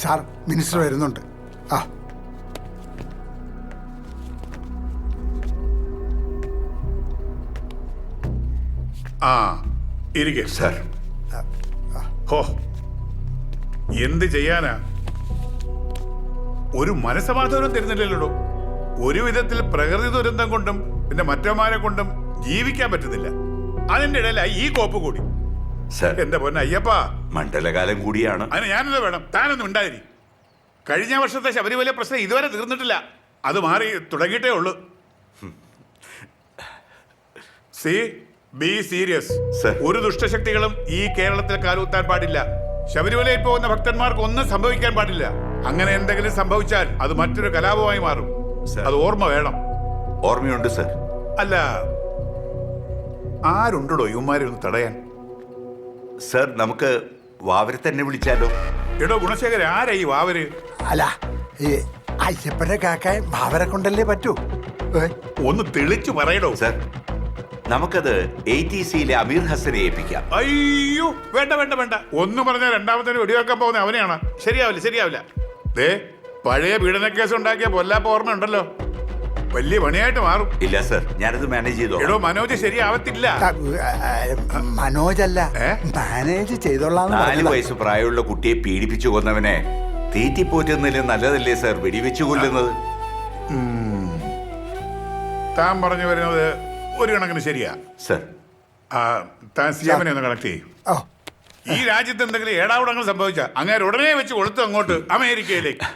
Sir minister വരുന്നുണ്ട്. ഇരിക്കെ sir. ഹോ, എന്ത് ചെയ്യാനാ? ഒരു മനസ്സമാധാനം തരുന്നില്ലല്ലോ. ഒരു വിധത്തിൽ പ്രകൃതി ദുരന്തം കൊണ്ടും പിന്നെ മറ്റന്മാരെ കൊണ്ടും ജീവിക്കാൻ പറ്റുന്നില്ല. അതിന്റെ ഇടയില ഈ കോപ്പ് കൂടി. എന്റെ പൊന്ന അയ്യപ്പാ, മണ്ഡലകാലം കൂടിയാണ്. അതിന് ഞാനെന്താ വേണം? താനൊന്നും ഉണ്ടായിരി. കഴിഞ്ഞ വർഷത്തെ ശബരിമല പ്രശ്നം ഇതുവരെ തീർന്നിട്ടില്ല. അത് മാറി തുടങ്ങിയിട്ടേ ഉള്ളൂ. Be serious. ഒരു ദുഷ്ടശക്തികളും ഈ കേരളത്തിൽ കാലുകുത്താൻ പാടില്ല. ശബരിമലയിൽ പോകുന്ന ഭക്തന്മാർക്ക് ഒന്നും സംഭവിക്കാൻ പാടില്ല. അങ്ങനെ എന്തെങ്കിലും സംഭവിച്ചാൽ അത് മറ്റൊരു കലാപമായി മാറും. അത് ഓർമ്മ വേണം. ഓർമ്മയുണ്ട് സർ. അല്ല, ആരുണ്ടോ ഇവന്മാരെ ഒന്ന് തടയാൻ? സർ, നമുക്ക് വാവരെ തന്നെ വിളിച്ചാലോ? എടോ ഗുണശേഖര, ആരാ ഈ വാവര്? അല്ല, ഈ അയ്യപ്പന്റെ കാക്കാൻ വാവരെ കൊണ്ടല്ലേ പറ്റൂ. ഒന്ന് തെളിച്ചു പറയടോ. സർ, നമുക്കത് ATCയിലെ അമീർ ഹസനെ ഏൽപ്പിക്കാം. അയ്യോ, വേണ്ട വേണ്ട വേണ്ട. ഒന്ന് പറഞ്ഞാൽ രണ്ടാമത്തേന് വെടിവെക്കാൻ പോകുന്ന അവനെയാണ്. ശരിയാവില്ല ശരിയാവില്ല. ദേ, പഴയ പീഡന കേസ് ഉണ്ടാക്കിയ പൊല്ലാപ്പ ഓർമ്മയുണ്ടല്ലോ. വലിയ പണിയായിട്ട് മാറും. ഇല്ല സർ, ഞാനത് മാനേജ് ചെയ്തോ. എടോ, മനോജ് ശരിയാവത്തില്ല. മനോജല്ല, മാനേജ് ചെയ്തോളാം. 4 വയസ്സ് പ്രായമുള്ള കുട്ടിയെ പീഡിപ്പിച്ചു കൊന്നവനെ തീറ്റിപ്പോറ്റുന്നതിലും നല്ലതല്ലേ സർ വെടിവെച്ചു കൊല്ലുന്നത്? താൻ പറഞ്ഞു വരുന്നത് ഒരു കണക്കിന് ശരിയാ സർ. താൻ സിഎമ്മിനെ ഒന്ന് കണക്ട് ചെയ്യും. ഈ രാജ്യത്ത് എന്തെങ്കിലും ഏടാവിടങ്ങൾ സംഭവിച്ച അങ്ങനെ ഉടനെ വെച്ച് കൊളുത്തു അങ്ങോട്ട് അമേരിക്കയിലേക്ക്.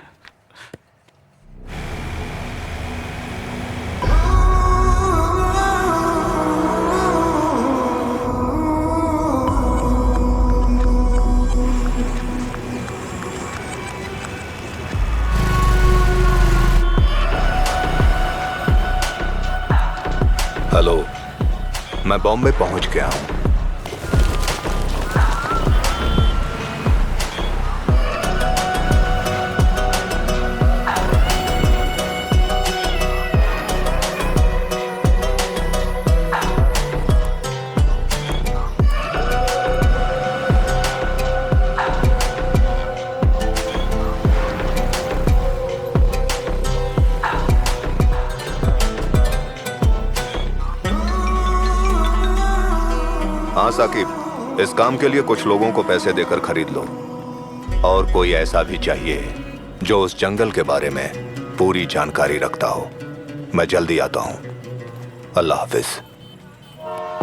हेलो, मैं बॉम्बे पहुंच गया हूं। हाँ साकिब, इस काम के लिए कुछ लोगों को पैसे देकर खरीद लो। और कोई ऐसा भी चाहिए जो उस जंगल के बारे में पूरी जानकारी रखता हो। मैं जल्दी आता हूँ। अल्लाह हाफिज।